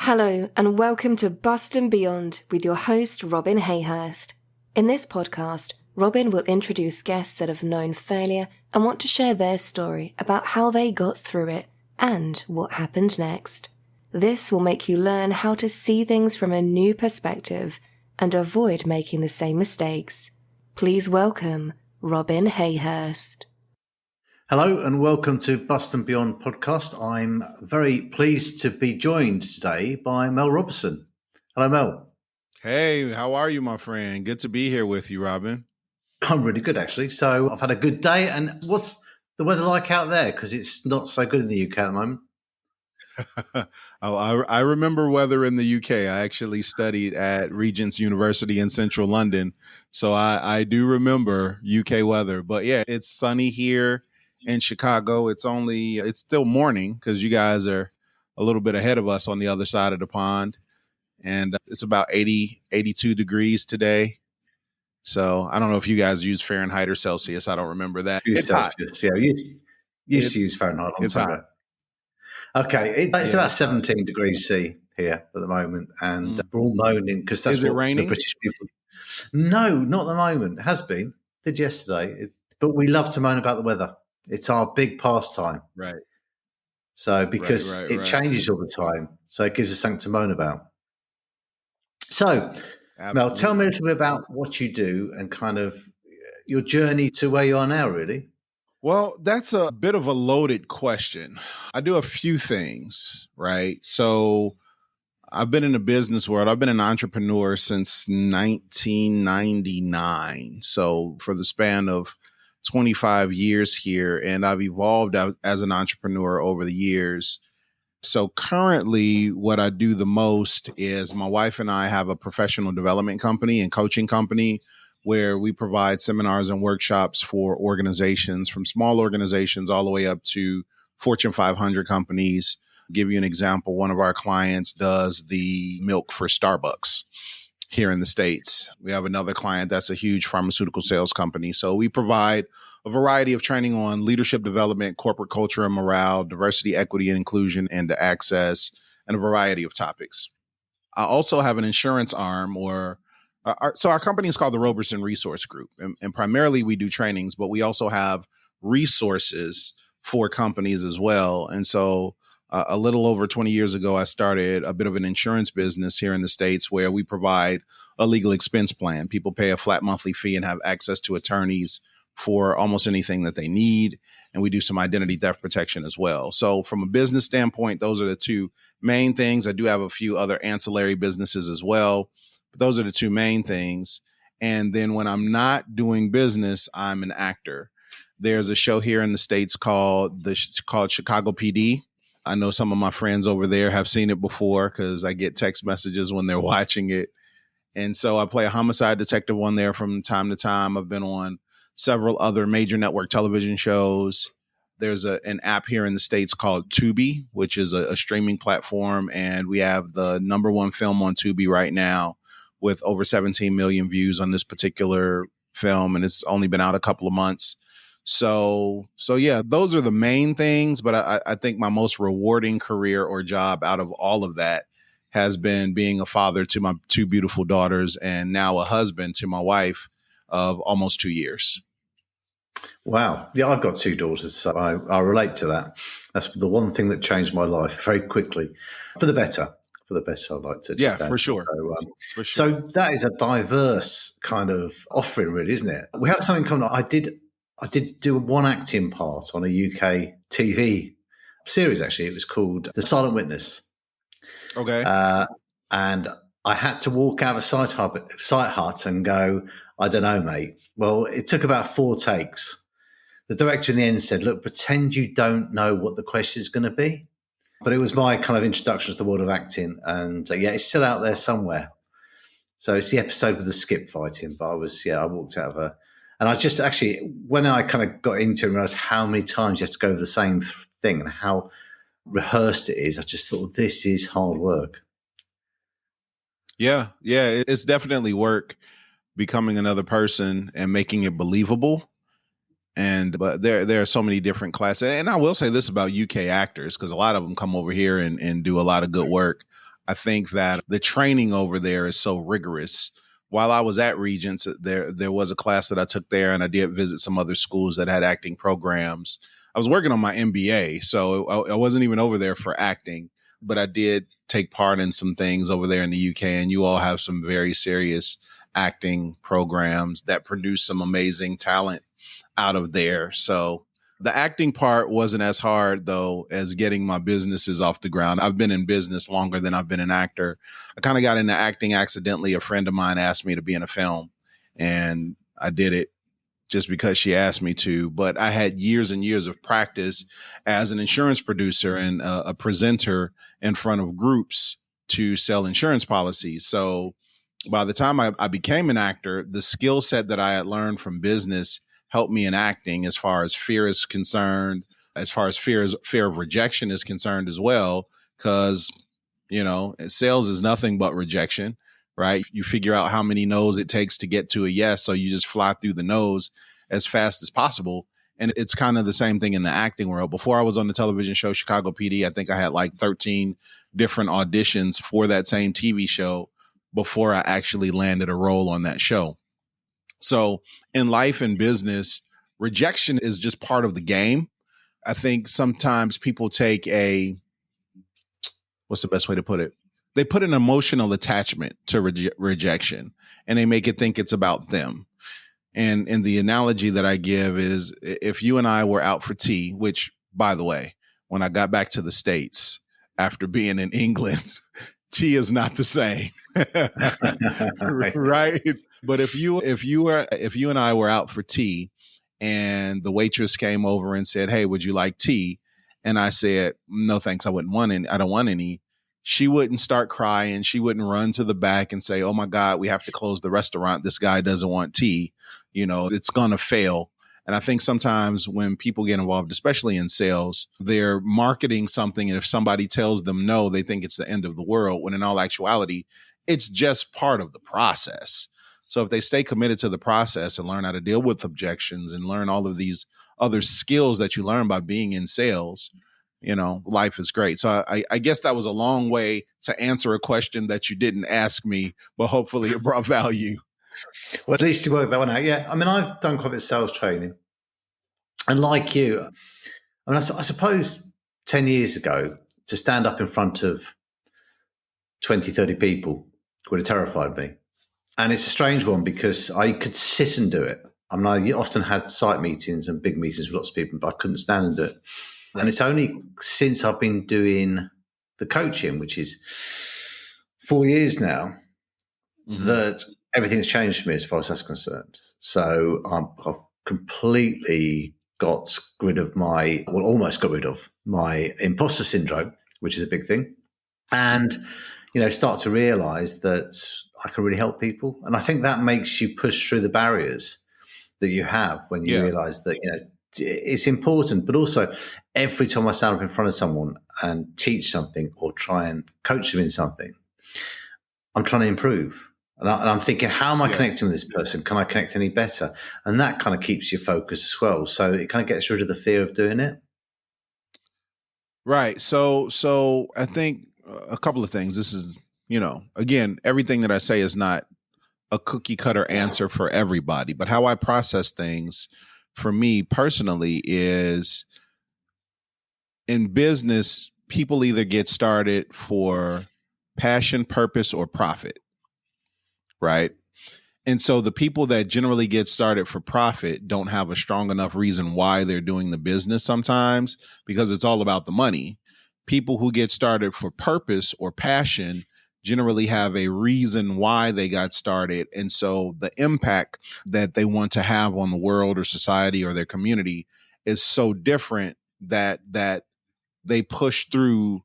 Hello and welcome to Bust and Beyond with your host Robin Hayhurst. In this podcast, Robin will introduce guests that have known failure and want to share their story about how they got through it and what happened next. This will make you learn how to see things from a new perspective and avoid making the same mistakes. Please welcome Robin Hayhurst. Hello and welcome to Bust and Beyond podcast. I'm very pleased to be joined today by Mel Roberson. Hello, Mel. Hey, how are you, my friend? Good to be here with you, Robin. I'm really good, actually. So I've had a good day. And what's the weather like out there? Because it's not so good in the UK at the moment. I remember weather in the UK. I actually studied at Regent's University in central London. So I do remember UK weather. But yeah, it's sunny here in Chicago. It's still morning because you guys are a little bit ahead of us on the other side of the pond. And it's about 82 degrees today. So I don't know if you guys use Fahrenheit or Celsius. I don't remember that. It's Celsius. Yeah, we used to use Fahrenheit. It's hot. Okay, it's about 17 degrees C here at the moment. And we're all moaning because that's what raining? The British people... No, not at the moment. It has been. Did yesterday. But we love to moan about the weather. It's our big pastime. Right. So because it changes all the time. So it gives us something to moan about. So, absolutely. Mel, tell me a little bit about what you do and kind of your journey to where you are now, really. Well, that's a bit of a loaded question. I do a few things, right? So I've been in the business world. I've been an entrepreneur since 1999. So for the span of 25 years here, and I've evolved as an entrepreneur over the years. So currently what I do the most is my wife and I have a professional development company and coaching company where we provide seminars and workshops for organizations, from small organizations all the way up to Fortune 500 companies. I'll give you an example. One of our clients does the milk for Starbucks here in the States. We have another client that's a huge pharmaceutical sales company. So we provide a variety of training on leadership development, corporate culture and morale, diversity, equity and inclusion, and access, and a variety of topics. I also have an insurance arm so our company is called the Roberson Resource Group. And primarily we do trainings, but we also have resources for companies as well. And so a little over 20 years ago, I started a bit of an insurance business here in the States where we provide a legal expense plan. People pay a flat monthly fee and have access to attorneys for almost anything that they need. And we do some identity theft protection as well. So from a business standpoint, those are the two main things. I do have a few other ancillary businesses as well, but those are the two main things. And then when I'm not doing business, I'm an actor. There's a show here in the States called Chicago PD. I know some of my friends over there have seen it before because I get text messages when they're watching it. And so I play a homicide detective on there from time to time. I've been on several other major network television shows. There's an app here in the States called Tubi, which is a streaming platform. And we have the number one film on Tubi right now with over 17 million views on this particular film. And it's only been out a couple of months. So yeah, those are the main things. But I think my most rewarding career or job out of all of that has been being a father to my two beautiful daughters and now a husband to my wife of almost 2 years. Wow. Yeah, I've got two daughters, so I relate to that. That's the one thing that changed my life very quickly for the better. For the best, I'd like to. For sure. So, so that is a diverse kind of offering, really, isn't it? We have something coming up. I did do one acting part on a UK TV series, actually. It was called The Silent Witness. Okay. And I had to walk out of Sight Hut and go, I don't know, mate. Well, it took about 4 takes. The director in the end said, look, pretend you don't know what the question is going to be. But it was my kind of introduction to the world of acting. And yeah, it's still out there somewhere. So it's the episode with the skip fighting. But I walked out of and I just actually, when I kind of got into it and realized how many times you have to go over the same thing and how rehearsed it is, I just thought, this is hard work. Yeah, it's definitely work becoming another person and making it believable. But there are so many different classes. And I will say this about UK actors, because a lot of them come over here and do a lot of good work. I think that the training over there is so rigorous. While I was at Regents, there was a class that I took there, and I did visit some other schools that had acting programs. I was working on my MBA, so I wasn't even over there for acting, but I did take part in some things over there in the UK, and you all have some very serious acting programs that produce some amazing talent out of there. So the acting part wasn't as hard, though, as getting my businesses off the ground. I've been in business longer than I've been an actor. I kind of got into acting accidentally. A friend of mine asked me to be in a film, and I did it just because she asked me to. But I had years and years of practice as an insurance producer and a presenter in front of groups to sell insurance policies. So by the time I became an actor, the skill set that I had learned from business helped me in acting as far as fear is concerned, as far as fear of rejection is concerned as well. Because, sales is nothing but rejection, right? You figure out how many no's it takes to get to a yes. So you just fly through the no's as fast as possible. And it's kind of the same thing in the acting world. Before I was on the television show Chicago PD, I think I had like 13 different auditions for that same TV show before I actually landed a role on that show. So in life and business, rejection is just part of the game. I think sometimes people take what's the best way to put it? They put an emotional attachment to rejection, and they make it think it's about them. And the analogy that I give is, if you and I were out for tea, which, by the way, when I got back to the States after being in England, tea is not the same. Right. But if you and I were out for tea and the waitress came over and said, "Hey, would you like tea?" And I said, "No, thanks. I don't want any." She wouldn't start crying. She wouldn't run to the back and say, "Oh my God, we have to close the restaurant. This guy doesn't want tea. It's going to fail." And I think sometimes when people get involved, especially in sales, they're marketing something. And if somebody tells them no, they think it's the end of the world, when in all actuality, it's just part of the process. So if they stay committed to the process and learn how to deal with objections and learn all of these other skills that you learn by being in sales, life is great. So I guess that was a long way to answer a question that you didn't ask me, but hopefully it brought value. Well, at least you worked that one out. Yeah. I mean, I've done quite a bit of sales training. And like you, I suppose 10 years ago, to stand up in front of 20, 30 people would have terrified me. And it's a strange one because I could sit and do it. I mean, I often had site meetings and big meetings with lots of people, but I couldn't stand and do it. And it's only since I've been doing the coaching, which is 4 years now, that everything's changed for me as far as that's concerned. So I've completely almost got rid of my imposter syndrome, which is a big thing. And, start to realize that I can really help people. And I think that makes you push through the barriers that you have when you realize that, it's important. But also, every time I stand up in front of someone and teach something or try and coach them in something, I'm trying to improve. And I'm thinking, how am I connecting with this person? Can I connect any better? And that kind of keeps you focused as well. So it kind of gets rid of the fear of doing it. Right. So I think a couple of things. This is, again, everything that I say is not a cookie cutter answer for everybody, but how I process things for me personally is, in business, people either get started for passion, purpose, or profit. Right. And so the people that generally get started for profit don't have a strong enough reason why they're doing the business sometimes, because it's all about the money. People who get started for purpose or passion generally have a reason why they got started. And so the impact that they want to have on the world or society or their community is so different that they push through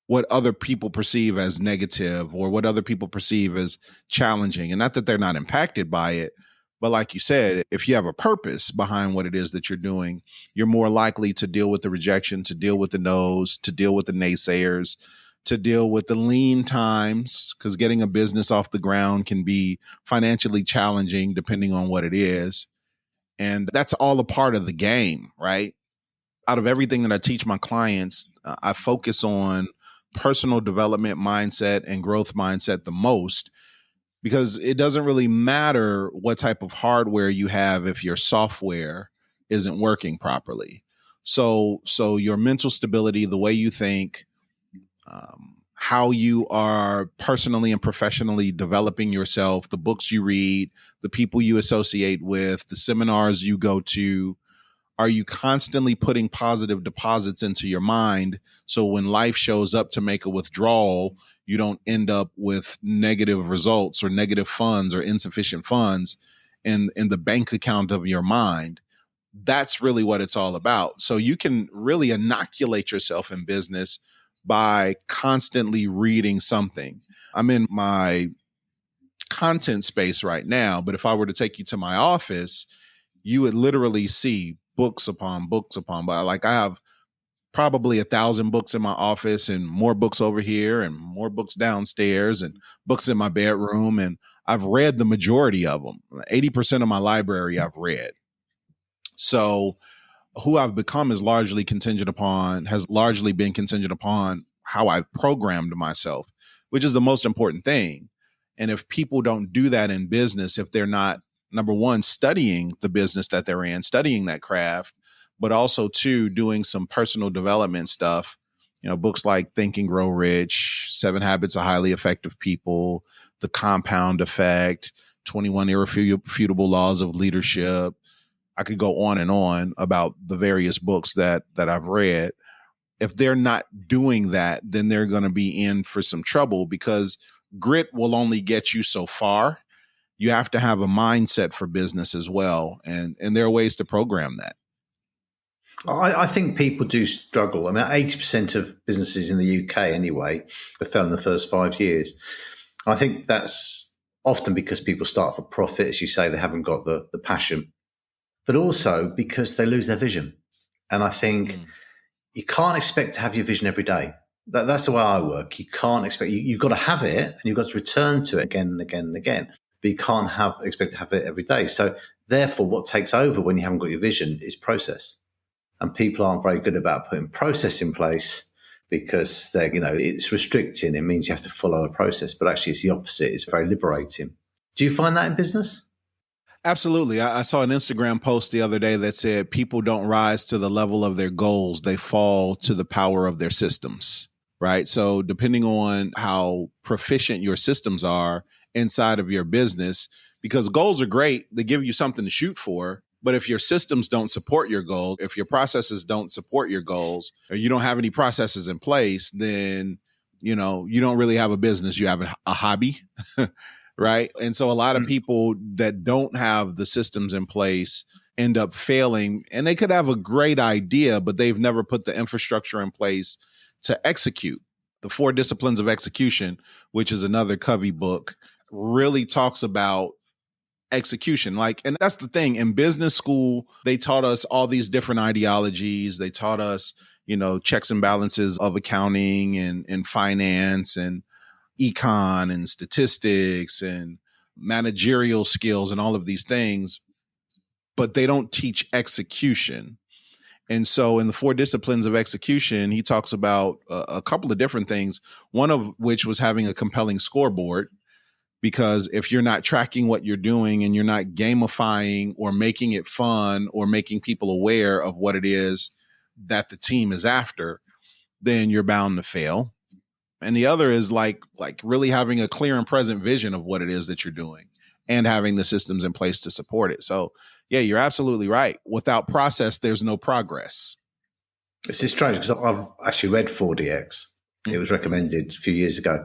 what other people perceive as negative or what other people perceive as challenging. And not that they're not impacted by it, but like you said, if you have a purpose behind what it is that you're doing, you're more likely to deal with the rejection, to deal with the no's, to deal with the naysayers, to deal with the lean times, because getting a business off the ground can be financially challenging depending on what it is. And that's all a part of the game, right? Out of everything that I teach my clients, I focus on personal development mindset and growth mindset the most, because it doesn't really matter what type of hardware you have if your software isn't working properly. So your mental stability, the way you think, how you are personally and professionally developing yourself, the books you read, the people you associate with, the seminars you go to, are you constantly putting positive deposits into your mind so when life shows up to make a withdrawal, you don't end up with negative results or negative funds or insufficient funds in the bank account of your mind? That's really what it's all about. So you can really inoculate yourself in business by constantly reading something. I'm in my content space right now, but if I were to take you to my office, you would literally see books upon books upon, but like I have probably 1,000 books in my office and more books over here and more books downstairs and books in my bedroom. And I've read the majority of them. 80% of my library I've read. So who I've become has largely been contingent upon how I've programmed myself, which is the most important thing. And if people don't do that in business, if they're not, number one, studying the business that they're in, studying that craft, but also two, doing some personal development stuff, books like Think and Grow Rich, 7 Habits of Highly Effective People, The Compound Effect, 21 Irrefutable Laws of Leadership. I could go on and on about the various books that I've read. If they're not doing that, then they're going to be in for some trouble, because grit will only get you so far. You have to have a mindset for business as well. And there are ways to program that. I think people do struggle. I mean, 80% of businesses in the UK anyway have failed in the first 5 years. I think that's often because people start for profit. As you say, they haven't got the passion, but also because they lose their vision. And I think you can't expect to have your vision every day. That's the way I work. You can't expect, you've got to have it and you've got to return to it again and again and again, but you can't expect to have it every day. So therefore, what takes over when you haven't got your vision is process. And people aren't very good about putting process in place because it's restricting. It means you have to follow a process, but actually it's the opposite. It's very liberating. Do you find that in business? Absolutely. I saw an Instagram post the other day that said people don't rise to the level of their goals. They fall to the power of their systems, right? So depending on how proficient your systems are inside of your business, because goals are great, they give you something to shoot for. But if your systems don't support your goals, if your processes don't support your goals, or you don't have any processes in place, then, you don't really have a business. You have a hobby, right? And so a lot of people that don't have the systems in place end up failing, and they could have a great idea, but they've never put the infrastructure in place to execute. The 4 Disciplines of Execution, which is another Covey book, really talks about execution. And that's the thing. In business school, they taught us all these different ideologies. They taught us, checks and balances of accounting and finance and econ and statistics and managerial skills and all of these things, but they don't teach execution. And so in the 4 Disciplines of Execution, he talks about a couple of different things, one of which was having a compelling scoreboard. Because if you're not tracking what you're doing and you're not gamifying or making it fun or making people aware of what it is that the team is after, then you're bound to fail. And the other is like really having a clear and present vision of what it is that you're doing and having the systems in place to support it. So yeah, you're absolutely right. Without process, there's no progress. This is strange because I've actually read 4DX. It was recommended a few years ago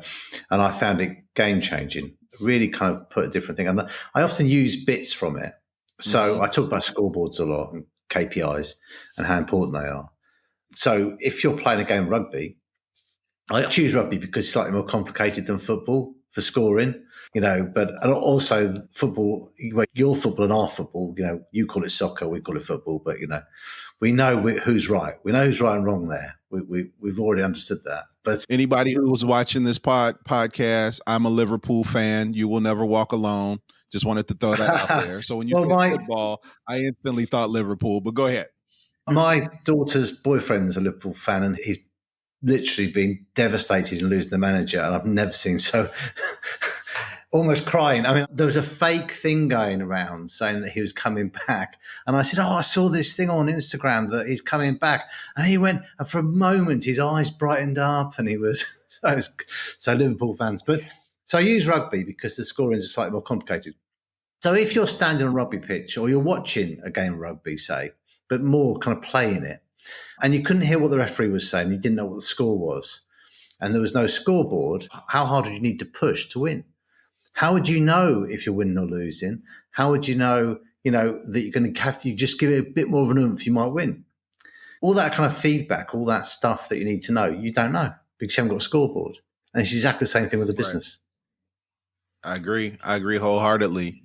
and I found it game changing. Really kind of put a different thing. And I often use bits from it. So I talk about scoreboards a lot and KPIs and how important they are. So if you're playing a game of rugby, I choose rugby because it's slightly more complicated than football for scoring, but also football, your football and our football, you call it soccer, we call it football, but, we know who's right. We know who's right and wrong there. We've already understood that. But anybody who was watching this podcast, I'm a Liverpool fan. You will never walk alone. Just wanted to throw that out there. So when you said football, I instantly thought Liverpool, but go ahead. My daughter's boyfriend's a Liverpool fan and he's literally been devastated and losing the manager, and I've never seen so almost crying. I mean, there was a fake thing going around saying that he was coming back, and I said, "Oh, I saw this thing on Instagram that he's coming back," and he went, and for a moment his eyes brightened up, and he was so Liverpool fans. But so I use rugby because the scoring is slightly more complicated. So if you're standing on a rugby pitch or you're watching a game of rugby, say, but more kind of playing it, and you couldn't hear what the referee was saying, you didn't know what the score was, and there was no scoreboard, how hard would you need to push to win? How would you know if you're winning or losing? How would you know, that you're going to have to just give it a bit more of an oomph, you might win? All that kind of feedback, all that stuff that you need to know, you don't know because you haven't got a scoreboard. And it's exactly the same thing with the business. I agree wholeheartedly.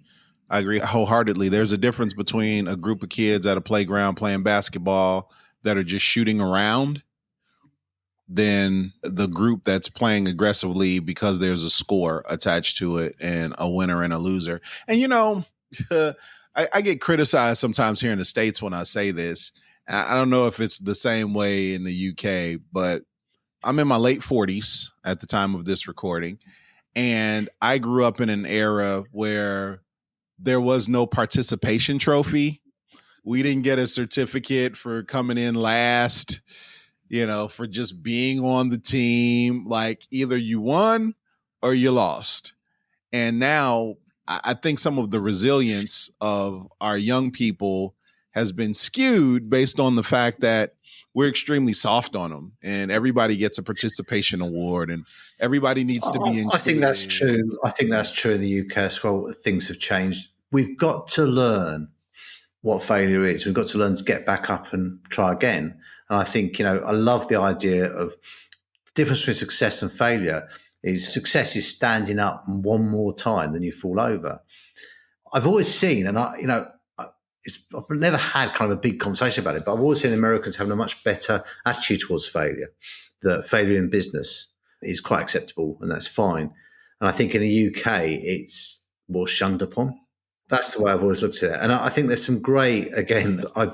There's a difference between a group of kids at a playground playing basketball that are just shooting around than the group that's playing aggressively because there's a score attached to it and a winner and a loser. And, I get criticized sometimes here in the States when I say this. I don't know if it's the same way in the UK, but I'm in my late 40s at the time of this recording. And I grew up in an era where there was no participation trophy. We didn't get a certificate for coming in last, for just being on the team. Like either you won or you lost. And now I think some of the resilience of our young people has been skewed based on the fact that we're extremely soft on them and everybody gets a participation award and everybody needs to be included. I think that's true. I think that's true in the UK as well. Things have changed. We've got to learn what failure is. We've got to learn to get back up and try again. And I think, I love the idea of the difference between success and failure is success is standing up one more time than you fall over. I've always seen, and I've never had kind of a big conversation about it, but I've always seen Americans having a much better attitude towards failure. That failure in business is quite acceptable and that's fine. And I think in the UK, it's more shunned upon. That's the way I've always looked at it. And I think there's some great, again, I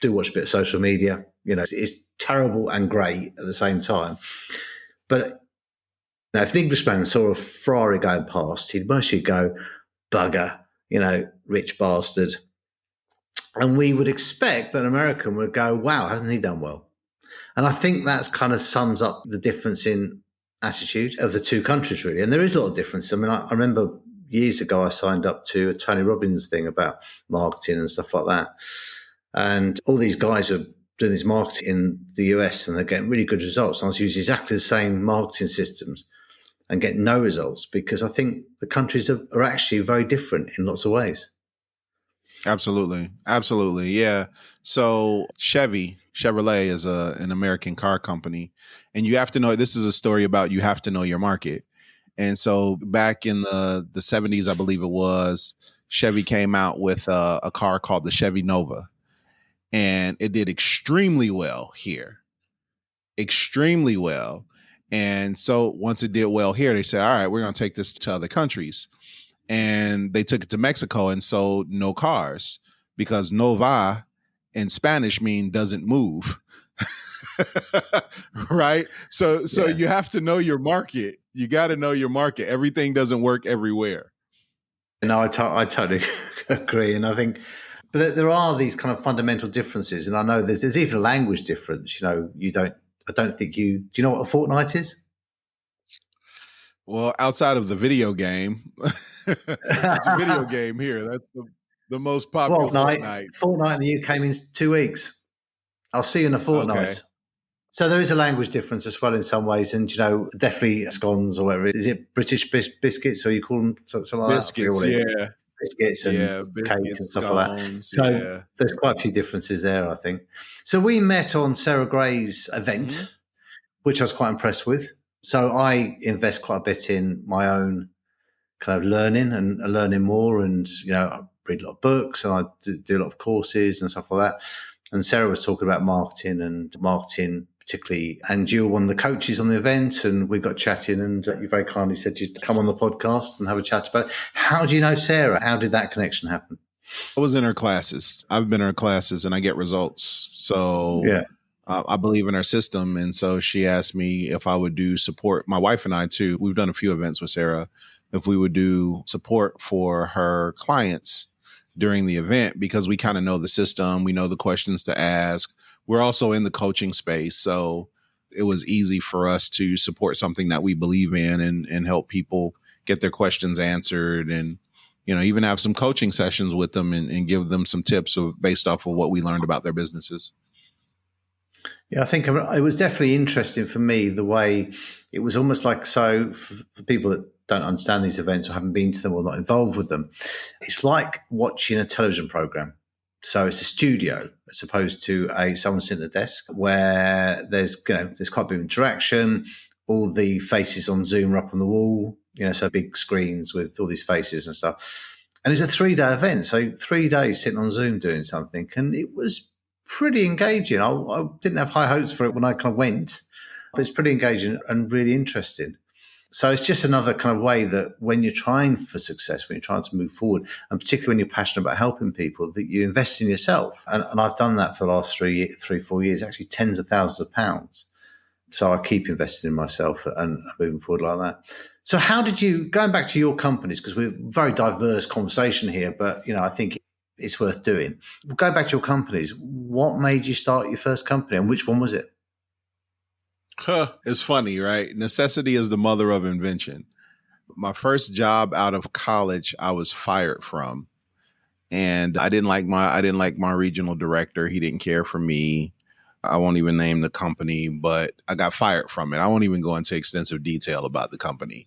do watch a bit of social media, it's terrible and great at the same time. But now, if an Englishman saw a Ferrari going past, he'd mostly go, bugger, rich bastard. And we would expect that an American would go, wow, hasn't he done well? And I think that's kind of sums up the difference in attitude of the two countries, really. And there is a lot of difference. I mean, I remember years ago, I signed up to a Tony Robbins thing about marketing and stuff like that. And all these guys are doing this marketing in the US and they're getting really good results. And I was using exactly the same marketing systems and getting no results because I think the countries are actually very different in lots of ways. Absolutely. Yeah. So Chevrolet is an American car company. And you have to know, this is a story about you have to know your market. And so back in the 70s, I believe it was, Chevy came out with a car called the Chevy Nova. And it did extremely well here. Extremely well. And so once it did well here, they said, all right, we're going to take this to other countries. And they took it to Mexico and sold no cars because Nova in Spanish mean doesn't move. Right. So yeah. You have to know your market. You got to know your market. Everything doesn't work everywhere. No, I totally agree. And I think but there are these kind of fundamental differences. And I know there's even a language difference. I don't think do you know what a fortnight is? Well, outside of the video game, it's a video game here. That's the most popular fortnight. Fortnight in the UK means 2 weeks. I'll see you in a fortnight. Okay. So there is a language difference as well in some ways. And, definitely scones or whatever. Is it British biscuits or you call them something like biscuits, that? Yeah. Biscuits and cake and stuff like that. So there's quite a few differences there, I think. So we met on Sarah Gray's event, which I was quite impressed with. So I invest quite a bit in my own kind of learning and learning more. And, I read a lot of books and I do a lot of courses and stuff like that. And Sarah was talking about marketing particularly. And you were one of the coaches on the event and we got chatting and you very kindly said you'd come on the podcast and have a chat about it. How do you know Sarah? How did that connection happen? I was in her classes. I've been in her classes and I get results. So yeah. I believe in our system. And so she asked me if I would do support. My wife and I, too, we've done a few events with Sarah, if we would do support for her clients during the event, because we kind of know the system. We know the questions to ask. We're also in the coaching space. So it was easy for us to support something that we believe in and help people get their questions answered, and, even have some coaching sessions with them and give them some tips based off of what we learned about their businesses. Yeah, I think it was definitely interesting for me, the way it was almost like, so for people that don't understand these events or haven't been to them or not involved with them, it's like watching a television program. So it's a studio as opposed to someone sitting at a desk, where there's quite a bit of interaction. All the faces on Zoom are up on the wall, so big screens with all these faces and stuff. And it's a 3-day event. So 3 days sitting on Zoom doing something. And it was pretty engaging. I didn't have high hopes for it when I kind of went, but it's pretty engaging and really interesting. So it's just another kind of way that when you're trying for success, when you're trying to move forward, and particularly when you're passionate about helping people, that you invest in yourself. And I've done that for the last 4 years, actually tens of thousands of pounds. So I keep investing in myself and moving forward like that. So how did you, going back to your companies, because we're very diverse conversation here, but I think it's worth doing. Go back to your companies. What made you start your first company, and which one was it? It's funny, right? Necessity is the mother of invention. My first job out of college, I was fired from, and I didn't like my regional director. He didn't care for me. I won't even name the company, but I got fired from it. I won't even go into extensive detail about the company.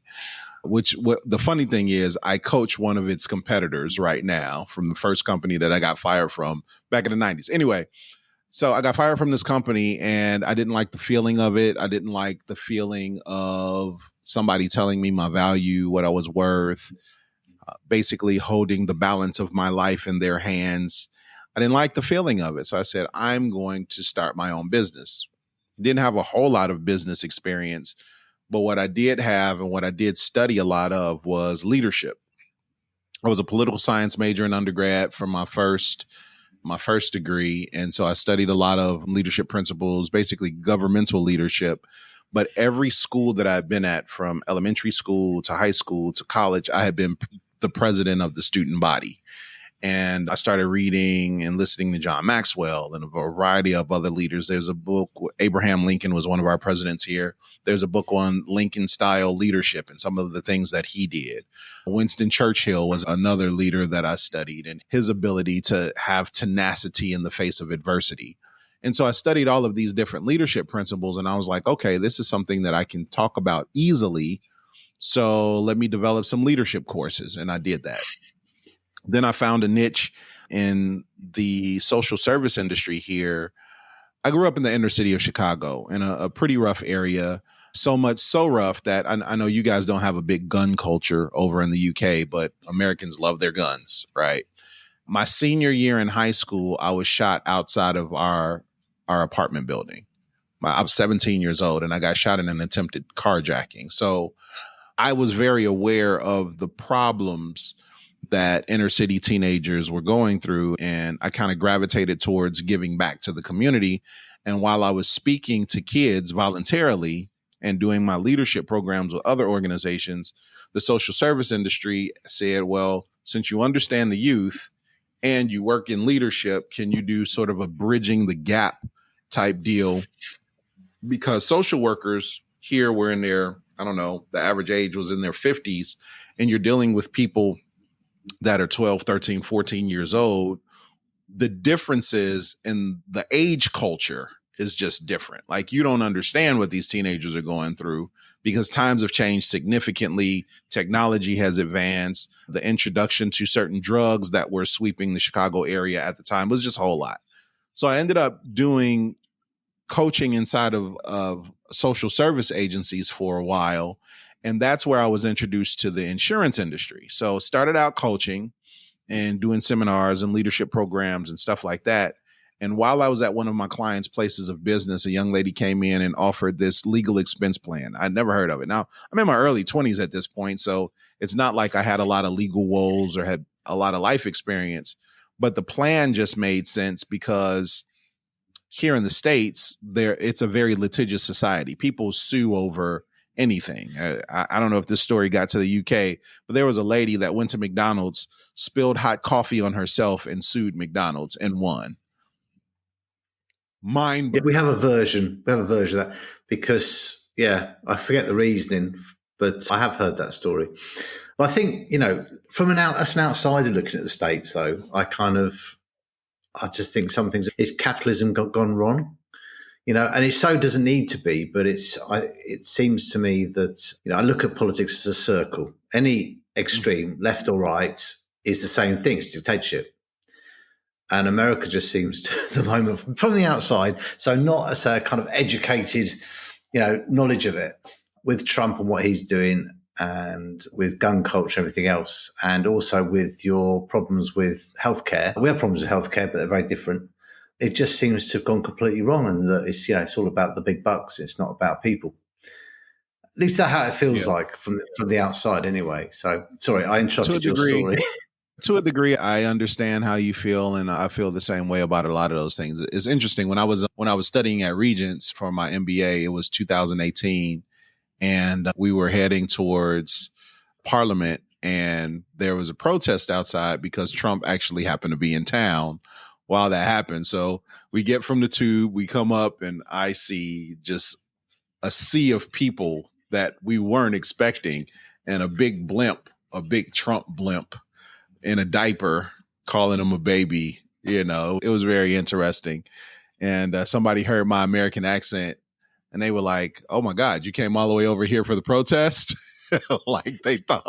The funny thing is, I coach one of its competitors right now from the first company that I got fired from back in the 90s. Anyway, so I got fired from this company, and I didn't like the feeling of it. I didn't like the feeling of somebody telling me my value, what I was worth, basically holding the balance of my life in their hands. I didn't like the feeling of it. So I said, I'm going to start my own business. Didn't have a whole lot of business experience, but what I did have and what I did study a lot of was leadership. I was a political science major in undergrad for my first degree. And so I studied a lot of leadership principles, basically governmental leadership. But every school that I've been at, from elementary school to high school to college, I had been the president of the student body. And I started reading and listening to John Maxwell and a variety of other leaders. There's a book, Abraham Lincoln was one of our presidents here. There's a book on Lincoln style leadership and some of the things that he did. Winston Churchill was another leader that I studied, and his ability to have tenacity in the face of adversity. And so I studied all of these different leadership principles, and I was like, okay, this is something that I can talk about easily. So let me develop some leadership courses. And I did that. Then I found a niche in the social service industry here. I grew up in the inner city of Chicago, in a pretty rough area, so much so rough that I know you guys don't have a big gun culture over in the UK, but Americans love their guns, right? My senior year in high school, I was shot outside of our apartment building. I was 17 years old, and I got shot in an attempted carjacking. So I was very aware of the problems that inner city teenagers were going through. And I kind of gravitated towards giving back to the community. And while I was speaking to kids voluntarily and doing my leadership programs with other organizations, the social service industry said, well, since you understand the youth and you work in leadership, can you do sort of a bridging the gap type deal? Because social workers here were in their, I don't know, the average age was in their 50s, and you're dealing with people that are 12, 13, 14 years old. The differences in the age culture is just different. Like, you don't understand what these teenagers are going through because times have changed significantly. Technology has advanced. The introduction to certain drugs that were sweeping the Chicago area at the time was just a whole lot. So I ended up doing coaching inside of social service agencies for a while. And that's where I was introduced to the insurance industry. So started out coaching and doing seminars and leadership programs and stuff like that. And while I was at one of my clients' places of business, a young lady came in and offered this legal expense plan. I'd never heard of it. Now, I'm in my early 20s at this point, so it's not like I had a lot of legal woes or had a lot of life experience. But the plan just made sense because here in the States, it's a very litigious society. People sue over anything. I don't know if this story got to the UK, but there was a lady that went to McDonald's, spilled hot coffee on herself, and sued McDonald's and won. Yeah, we have a version. We have a version of that because, I forget the reasoning, but I have heard that story. But I think, from as an outsider looking at the States, though, I just think some things is capitalism gone wrong, and it so doesn't need to be, but it seems to me that, I look at politics as a circle. Any extreme, left or right, is the same thing. It's dictatorship. And America just seems to, at the moment, from the outside, so not as a kind of educated, knowledge of it, with Trump and what he's doing and with gun culture and everything else, and also with your problems with healthcare. We have problems with healthcare, but they're very different. It just seems to have gone completely wrong, and that it's all about the big bucks. It's not about people. At least that's how it feels like from the outside, anyway. So sorry, I interrupted your story. To a degree, I understand how you feel, and I feel the same way about a lot of those things. It's interesting. When I was studying at Regents for my MBA, it was 2018, and we were heading towards Parliament, and there was a protest outside because Trump actually happened to be in town while that happened. So we get from the tube, we come up, and I see just a sea of people that we weren't expecting, and a big Trump blimp in a diaper, calling him a baby. It was very interesting. And somebody heard my American accent, and they were like, "Oh my God, you came all the way over here for the protest?" Like they thought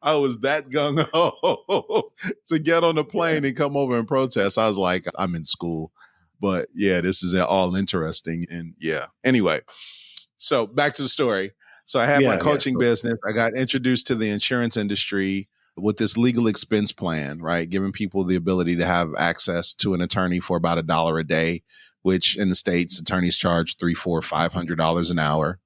I was that gung ho to get on the plane and come over and protest. I was like, I'm in school, but this is all interesting. And anyway, so back to the story. So I had my coaching business. I got introduced to the insurance industry with this legal expense plan, right? Giving people the ability to have access to an attorney for about $1 a day, which in the States, attorneys charge $300, $400, $500 an hour.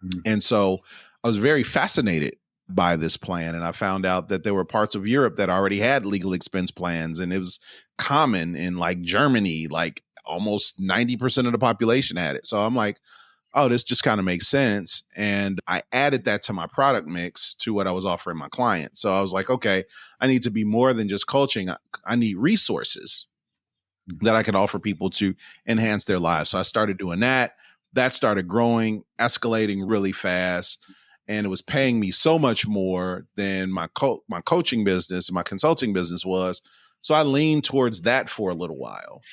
Mm-hmm. And so I was very fascinated by this plan. And I found out that there were parts of Europe that already had legal expense plans. And it was common in like Germany, like almost 90% of the population had it. So I'm like, oh, this just kind of makes sense. And I added that to my product mix to what I was offering my clients. So I was like, okay, I need to be more than just coaching. I need resources that I could offer people to enhance their lives. So I started doing that. That started growing, escalating really fast. And it was paying me so much more than my coaching business and my consulting business was. So I leaned towards that for a little while.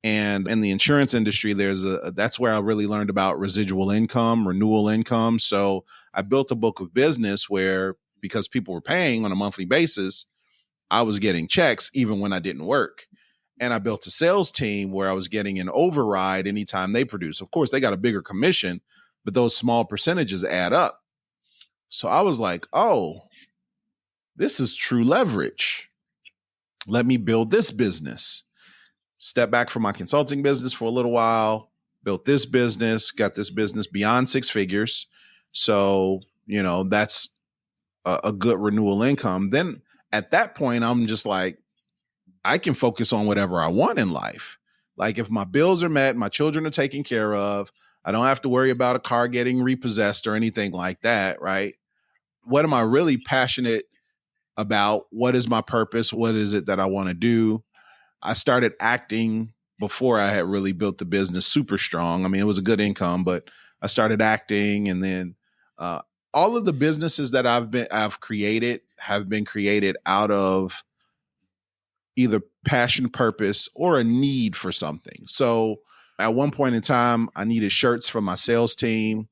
And in the insurance industry, that's where I really learned about residual income, renewal income. So I built a book of business where, because people were paying on a monthly basis, I was getting checks even when I didn't work. And I built a sales team where I was getting an override anytime they produce. Of course, they got a bigger commission, but those small percentages add up. So I was like, oh, this is true leverage. Let me build this business. Step back from my consulting business for a little while, built this business, got this business beyond 6 figures. So, that's a good renewal income. Then at that point, I'm just like, I can focus on whatever I want in life. Like if my bills are met, my children are taken care of, I don't have to worry about a car getting repossessed or anything like that, right? What am I really passionate about? What is my purpose? What is it that I want to do? I started acting before I had really built the business super strong. I mean, it was a good income, but I started acting, and then all of the businesses that I've created have been created out of either passion, purpose, or a need for something. So at one point in time, I needed shirts for my sales team.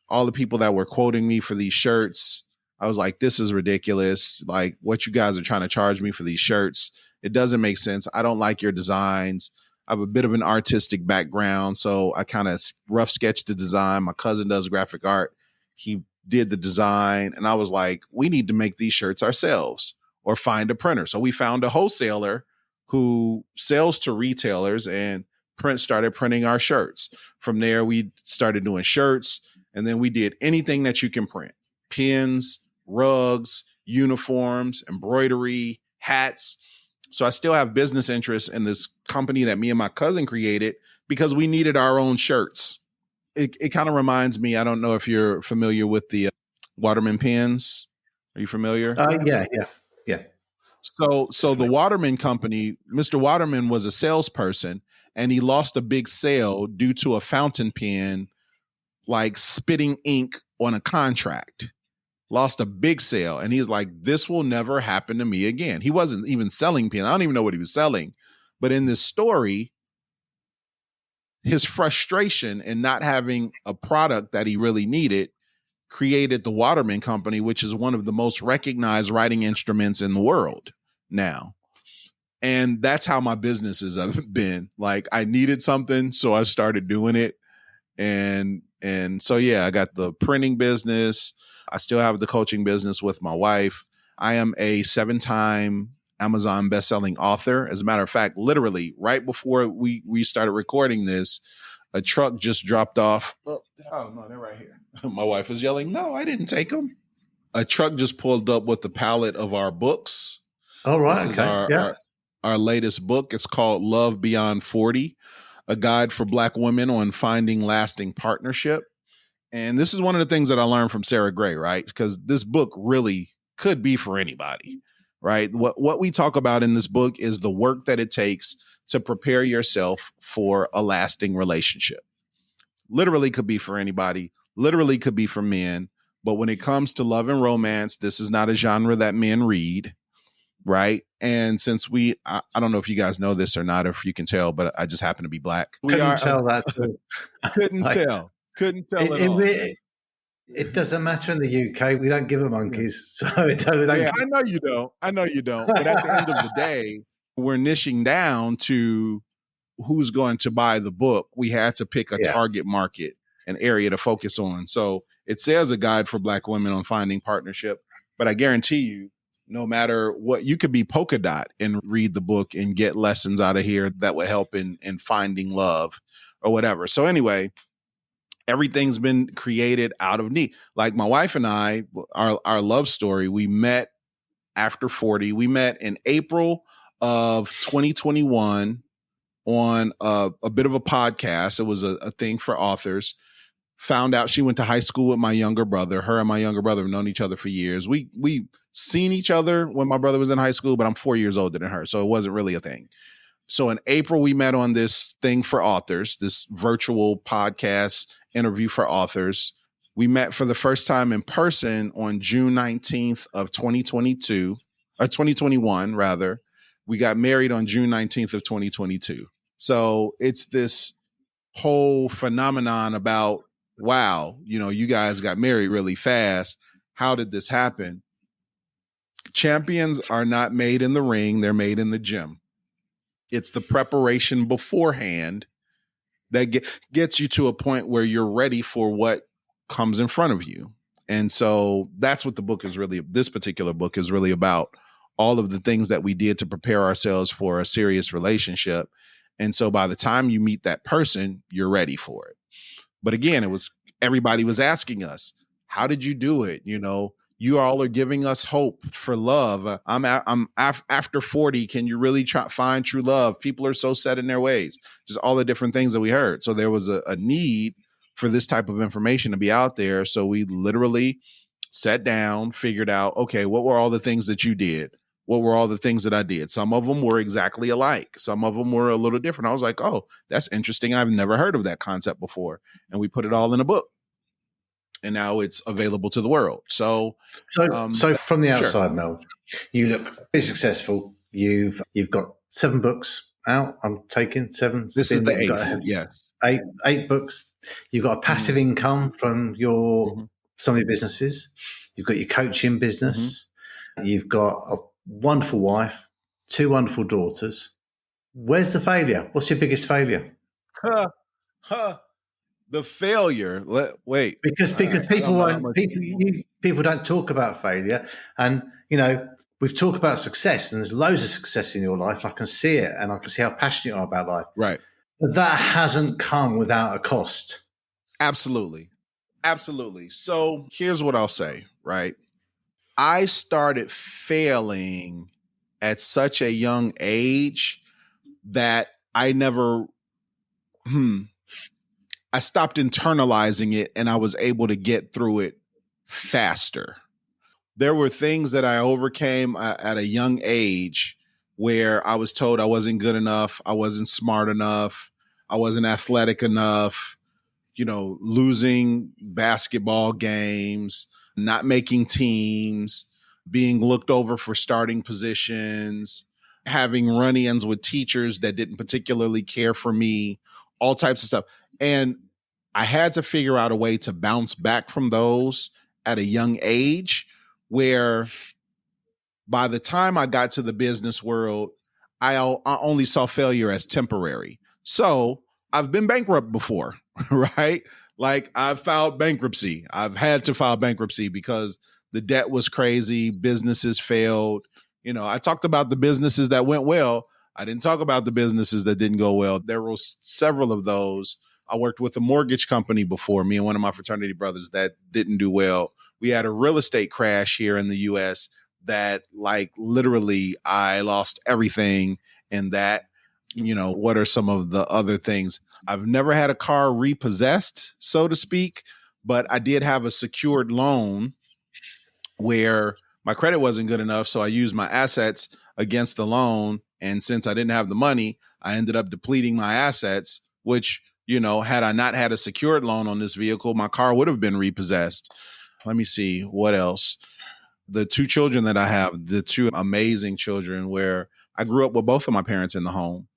All the people that were quoting me for these shirts, I was like, this is ridiculous. Like what you guys are trying to charge me for these shirts, it doesn't make sense. I don't like your designs. I have a bit of an artistic background, so I kind of rough sketched the design. My cousin does graphic art. He did the design, and I was like, we need to make these shirts ourselves or find a printer. So we found a wholesaler who sells to retailers, and started printing our shirts. From there, we started doing shirts, and then we did anything that you can print: pins, rugs, uniforms, embroidery, hats. So I still have business interests in this company that me and my cousin created because we needed our own shirts. It kind of reminds me, I don't know if you're familiar with the Waterman pens. Are you familiar? Yeah. So the Waterman company, Mr. Waterman was a salesperson, and he lost a big sale due to a fountain pen like spitting ink on a contract. Lost a big sale, and he's like, this will never happen to me again. He wasn't even selling pens. I don't even know what he was selling. But in this story, his frustration in not having a product that he really needed created the Waterman Company, which is one of the most recognized writing instruments in the world now. And that's how my businesses have been. Like, I needed something, so I started doing it. And so, yeah, I got the printing business. I still have the coaching business with my wife. I am a 7-time Amazon bestselling author. As a matter of fact, literally right before we started recording this, a truck just dropped off. Oh no, they're right here. My wife is yelling, no, I didn't take them. A truck just pulled up with the pallet of our books. All right. This is our latest book. It's called Love Beyond 40, a guide for Black women on finding lasting partnership. And this is one of the things that I learned from Sarah Gray, right? Because this book really could be for anybody, right? What we talk about in this book is the work that it takes to prepare yourself for a lasting relationship. Literally could be for anybody, literally could be for men. But when it comes to love and romance, this is not a genre that men read, right? And since I don't know if you guys know this or not, or if you can tell, but I just happen to be Black. Couldn't tell that. Couldn't tell at all. It doesn't matter in the UK. We don't give a monkeys. So I know you don't. But at the end of the day, we're niching down to who's going to buy the book. We had to pick a target market, an area to focus on. So it says a guide for Black women on finding partnership. But I guarantee you, no matter what, you could be polka dot and read the book and get lessons out of here that will help in finding love or whatever. So anyway, everything's been created out of need. Like my wife and I, our love story, we met after 40. We met in April of 2021 on a bit of a podcast. It was a thing for authors. Found out she went to high school with my younger brother. Her and my younger brother have known each other for years. We seen each other when my brother was in high school, but I'm 4 years older than her, so it wasn't really a thing. So in April, we met on this thing for authors, this virtual podcast interview for authors. We met for the first time in person on June 19th of 2021, rather. We got married on June 19th of 2022. So it's this whole phenomenon about, wow, you guys got married really fast. How did this happen? Champions are not made in the ring. They're made in the gym. It's the preparation beforehand that gets you to a point where you're ready for what comes in front of you. And so that's what this particular book is really about. All of the things that we did to prepare ourselves for a serious relationship. And so by the time you meet that person, you're ready for it. But again, everybody was asking us, how did you do it? You all are giving us hope for love. I'm after 40. Can you really find true love? People are so set in their ways. Just all the different things that we heard. So there was a need for this type of information to be out there. So we literally sat down, figured out, okay, what were all the things that you did? What were all the things that I did? Some of them were exactly alike. Some of them were a little different. I was like, oh, that's interesting. I've never heard of that concept before. And we put it all in a book. And now it's available to the world. So from the outside, sure. Mel, you look very successful. You've got 7 books out. I'm taking 7. This is the 8th. Yes, 8 books. You've got a passive income from some of your businesses. You've got your coaching business. You've got a wonderful wife, 2 wonderful daughters. Where's the failure? What's your biggest failure? The failure. Wait, because people don't talk about failure, and we've talked about success, and there's loads of success in your life. I can see it, and I can see how passionate you are about life. Right, but that hasn't come without a cost. Absolutely. So here's what I'll say. Right, I started failing at such a young age that I never, I stopped internalizing it and I was able to get through it faster. There were things that I overcame at a young age where I was told I wasn't good enough, I wasn't smart enough, I wasn't athletic enough, losing basketball games, not making teams, being looked over for starting positions, having run-ins with teachers that didn't particularly care for me, all types of stuff. And I had to figure out a way to bounce back from those at a young age, where by the time I got to the business world, I only saw failure as temporary. So I've been bankrupt before, right? Like, I've filed bankruptcy. I've had to file bankruptcy because the debt was crazy. Businesses failed. I talked about the businesses that went well. I didn't talk about the businesses that didn't go well. There were several of those. I worked with a mortgage company before, me and one of my fraternity brothers, that didn't do well. We had a real estate crash here in the US that, like, literally I lost everything in that. What are some of the other things? I've never had a car repossessed, so to speak, but I did have a secured loan where my credit wasn't good enough. So I used my assets against the loan. And since I didn't have the money, I ended up depleting my assets, which, had I not had a secured loan on this vehicle, my car would have been repossessed. Let me see what else. The two children that I have, the two amazing children, where I grew up with both of my parents in the home.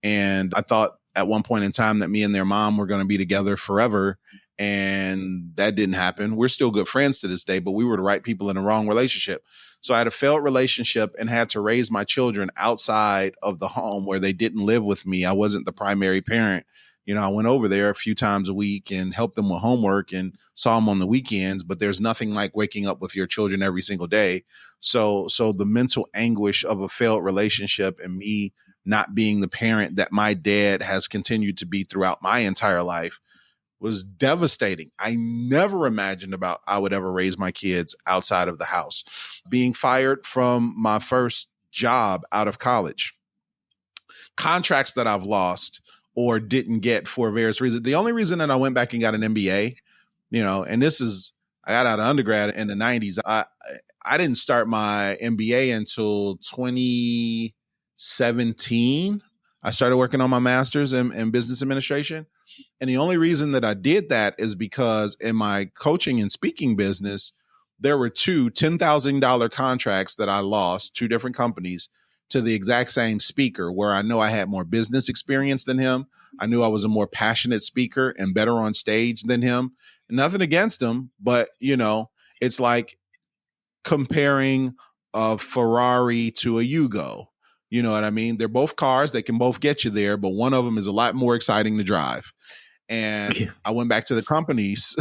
And I thought at one point in time that me and their mom were going to be together forever. And that didn't happen. We're still good friends to this day, but we were the right people in the wrong relationship. So I had a failed relationship and had to raise my children outside of the home where they didn't live with me. I wasn't the primary parent. I went over there a few times a week and helped them with homework and saw them on the weekends, but there's nothing like waking up with your children every single day. So the mental anguish of a failed relationship and me not being the parent that my dad has continued to be throughout my entire life was devastating. I never imagined I would ever raise my kids outside of the house. Being fired from my first job out of college, contracts that I've lost or didn't get for various reasons. The only reason that I went back and got an MBA, and I got out of undergrad in the 90s. I didn't start my MBA until 2017. I started working on my master's in business administration. And the only reason that I did that is because in my coaching and speaking business, there were two $10,000 contracts that I lost, two different companies, to the exact same speaker, where I know I had more business experience than him. I knew I was a more passionate speaker and better on stage than him. Nothing against him, but it's like comparing a Ferrari to a Yugo. You know what I mean? They're both cars. They can both get you there, but one of them is a lot more exciting to drive. And I went back to the companies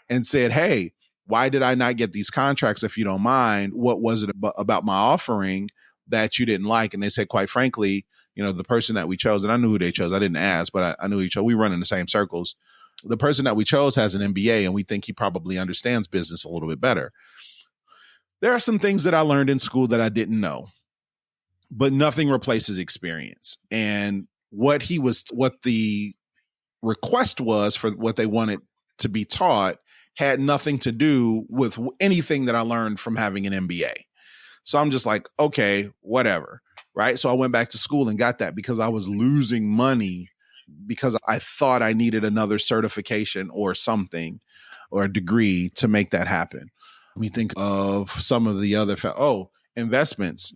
and said, hey, why did I not get these contracts? If you don't mind, what was it about my offering that you didn't like? And they said, quite frankly, the person that we chose, and I knew who they chose. I didn't ask, but I knew each other. We run in the same circles. The person that we chose has an MBA, and we think he probably understands business a little bit better. There are some things that I learned in school that I didn't know, but nothing replaces experience. And what the request was for what they wanted to be taught had nothing to do with anything that I learned from having an MBA. So I'm just like, okay, whatever. Right. So I went back to school and got that because I was losing money because I thought I needed another certification or something or a degree to make that happen. Let me think of some of the other investments,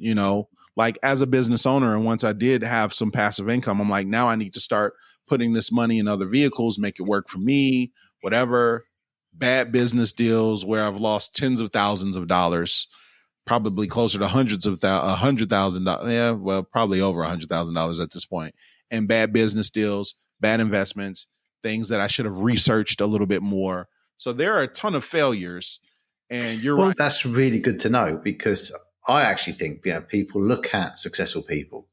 like as a business owner. And once I did have some passive income, I'm like, now I need to start putting this money in other vehicles, make it work for me, whatever. Bad business deals where I've lost tens of thousands of dollars, probably closer to $100,000. Yeah, well, probably over $100,000 at this point. And bad business deals, bad investments, things that I should have researched a little bit more. So there are a ton of failures. And you're right. That's really good to know, because I actually think people look at successful people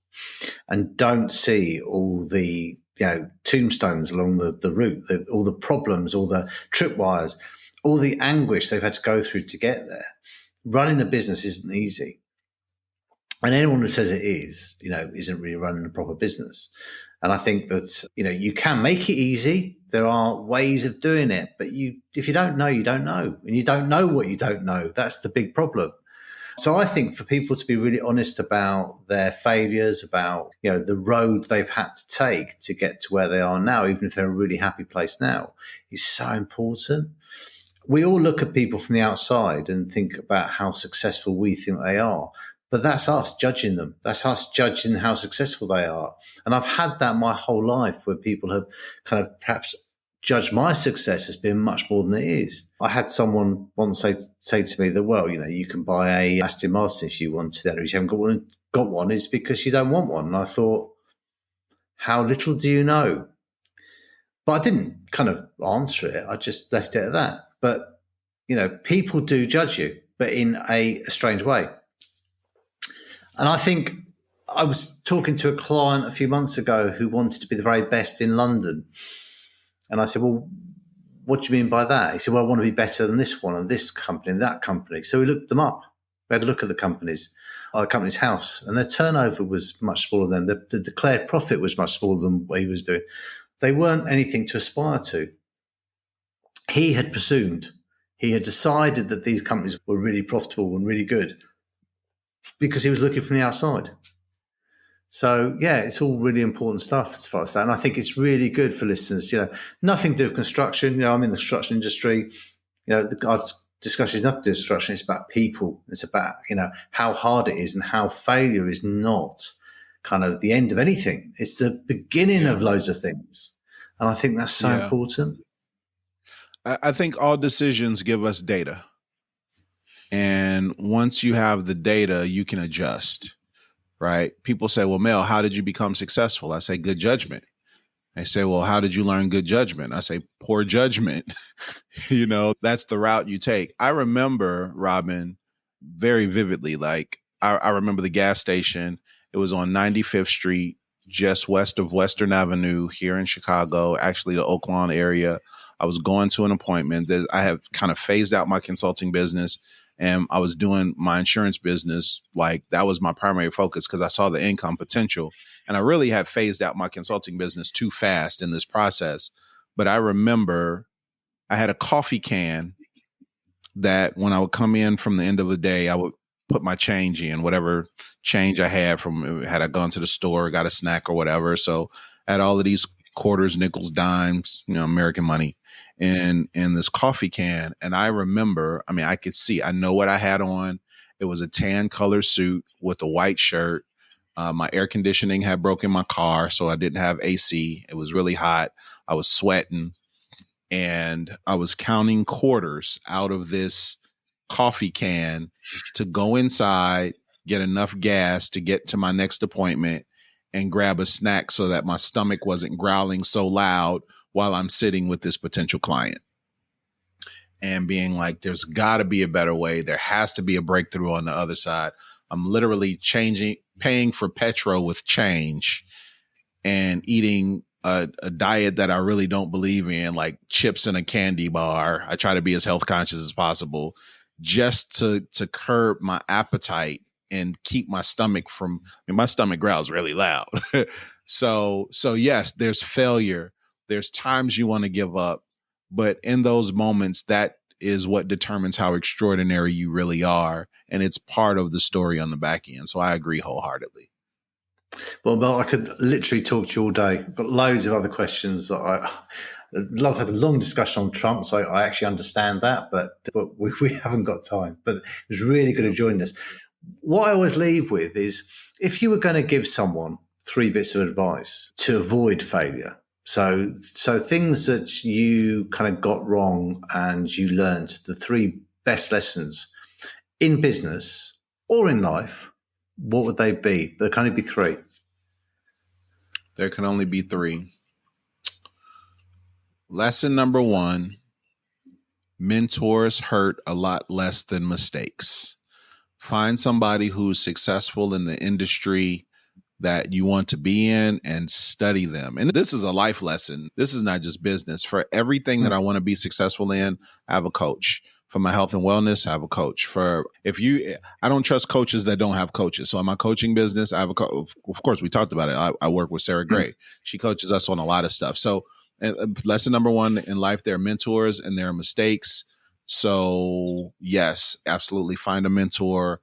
and don't see all the tombstones along the route, all the problems, all the tripwires, all the anguish they've had to go through to get there. Running a business isn't easy. And anyone who says it is, isn't really running a proper business. And I think that, you can make it easy. There are ways of doing it, but if you don't know, you don't know. And you don't know what you don't know. That's the big problem. So I think for people to be really honest about their failures, about, the road they've had to take to get to where they are now, even if they're in a really happy place now, is so important. We all look at people from the outside and think about how successful we think they are. But that's us judging them. That's us judging how successful they are. And I've had that my whole life, where people have kind of perhaps judged my success as being much more than it is. I had someone once say to me that, well, you can buy a Aston Martin if you want to. If you haven't got one, it's because you don't want one. And I thought, how little do you know? But I didn't kind of answer it. I just left it at that. But, people do judge you, but in a strange way. And I think I was talking to a client a few months ago who wanted to be the very best in London. And I said, well, what do you mean by that? He said, well, I want to be better than this one and this company and that company. So we looked them up. We had a look at the company's house, and their turnover was much smaller than them. The declared profit was much smaller than what he was doing. They weren't anything to aspire to. He had decided that these companies were really profitable and really good because he was looking from the outside. So, yeah, it's all really important stuff as far as that. And I think it's really good for listeners, nothing to do with construction. I'm in the construction industry. Our discussion is nothing to do with construction. It's about people. It's about, how hard it is, and how failure is not kind of the end of anything. It's the beginning of loads of things. And I think that's so important. I think all decisions give us data. And once you have the data, you can adjust, right? People say, well, Mel, how did you become successful? I say, good judgment. They say, well, how did you learn good judgment? I say, poor judgment. That's the route you take. I remember, Robin, very vividly, I remember the gas station. It was on 95th Street, just west of Western Avenue here in Chicago, actually the Oak Lawn area. I was going to an appointment that I have kind of phased out my consulting business, and I was doing my insurance business. That was my primary focus because I saw the income potential, and I really had phased out my consulting business too fast in this process. But I remember I had a coffee can that when I would come in from the end of the day, I would put my change in, whatever change I had had I gone to the store, got a snack or whatever. So I had all of these quarters, nickels, dimes, American money in this coffee can. And I remember, I could see, I know what I had on. It was a tan color suit with a white shirt. My air conditioning had broken my car, so I didn't have AC. It was really hot. I was sweating, and I was counting quarters out of this coffee can to go inside, get enough gas to get to my next appointment, and grab a snack so that my stomach wasn't growling so loud while I'm sitting with this potential client. And being like, there's got to be a better way. There has to be a breakthrough on the other side. I'm literally paying for petrol with change and eating a diet that I really don't believe in, like chips and a candy bar. I try to be as health conscious as possible just to curb my appetite and keep my stomach from, my stomach growls really loud. So yes, there's failure. There's times you want to give up, but in those moments, that is what determines how extraordinary you really are. And it's part of the story on the back end. So I agree wholeheartedly. Well, Mel, I could literally talk to you all day. I've got loads of other questions that I'd love to have a long discussion on Trump. So I actually understand that, but we haven't got time. But it was really good to join us. What I always leave with is, if you were going to give someone 3 bits of advice to avoid failure, so things that you kind of got wrong and you learned, the 3 best lessons in business or in life, what would they be? There can only be 3. There can only be 3. Lesson number 1, mentors hurt a lot less than mistakes. Find somebody who's successful in the industry that you want to be in and study them. And this is a life lesson. This is not just business. For everything that I want to be successful in, I have a coach. For my health and wellness, I have a coach. I don't trust coaches that don't have coaches. So in my coaching business, I have of course, we talked about it. I work with Sarah Gray. She coaches us on a lot of stuff. So lesson number one in life, there are mentors and there are mistakes. So yes, absolutely. Find a mentor,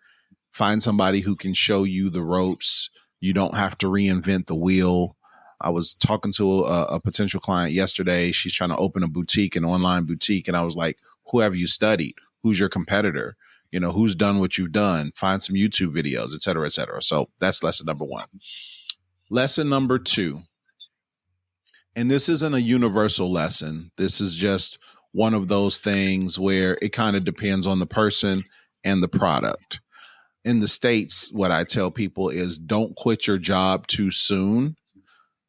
find somebody who can show you the ropes. You don't have to reinvent the wheel. I was talking to a potential client yesterday. She's trying to open an online boutique. And I was like, who have you studied? Who's your competitor? Who's done what you've done? Find some YouTube videos, et cetera, et cetera. So that's lesson number one. Lesson number two, and this isn't a universal lesson. This is just one of those things where it kind of depends on the person and the product. In the States, what I tell people is don't quit your job too soon.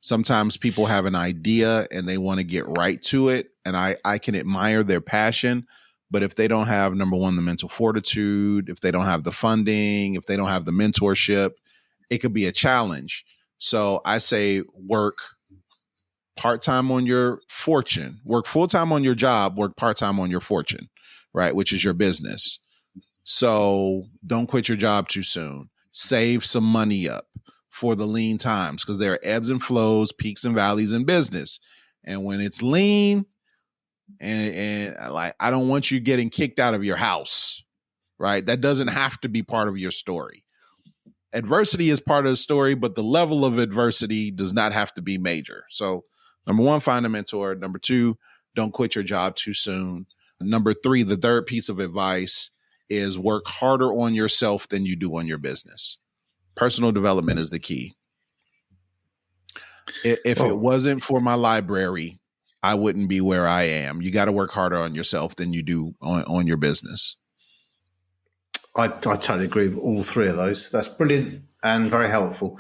Sometimes people have an idea and they want to get right to it. And I can admire their passion. But if they don't have, number one, the mental fortitude, if they don't have the funding, if they don't have the mentorship, it could be a challenge. So I say work part-time on your fortune, work full-time on your job, work part-time on your fortune, right? Which is your business. So don't quit your job too soon. Save some money up for the lean times, because there are ebbs and flows, peaks and valleys in business. And when it's lean, and like, I don't want you getting kicked out of your house, right? That doesn't have to be part of your story. Adversity is part of the story, but the level of adversity does not have to be major. So number one, find a mentor. Number two, don't quit your job too soon. Number three, the third piece of advice is work harder on yourself than you do on your business. Personal development is the key. If it wasn't for my library, I wouldn't be where I am. You got to work harder on yourself than you do on your business. I totally agree with all three of those. That's brilliant and very helpful.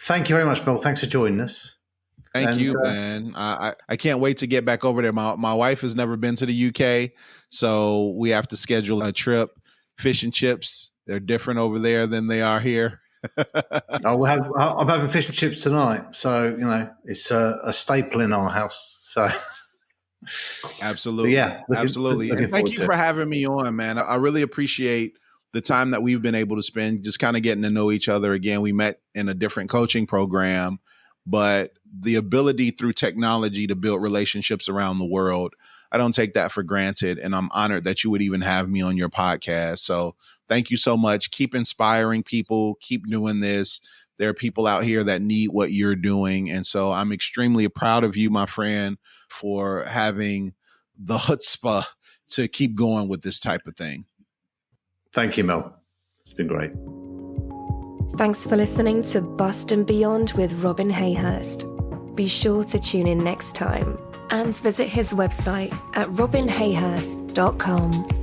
Thank you very much, Mel. Thanks for joining us. Thank you, man. I can't wait to get back over there. My wife has never been to the UK, so we have to schedule a trip. Fish and chips, they're different over there than they are here. I'm having fish and chips tonight, so it's a staple in our house. So absolutely, absolutely. And thank you for having me on, man. I really appreciate the time that we've been able to spend just kind of getting to know each other again. We met in a different coaching program, but the ability through technology to build relationships around the world, I don't take that for granted. And I'm honored that you would even have me on your podcast. So thank you so much. Keep inspiring people. Keep doing this. There are people out here that need what you're doing. And so I'm extremely proud of you, my friend, for having the chutzpah to keep going with this type of thing. Thank you, Mel. It's been great. Thanks for listening to Bust and Beyond with Robin Hayhurst. Be sure to tune in next time and visit his website at robinhayhurst.com.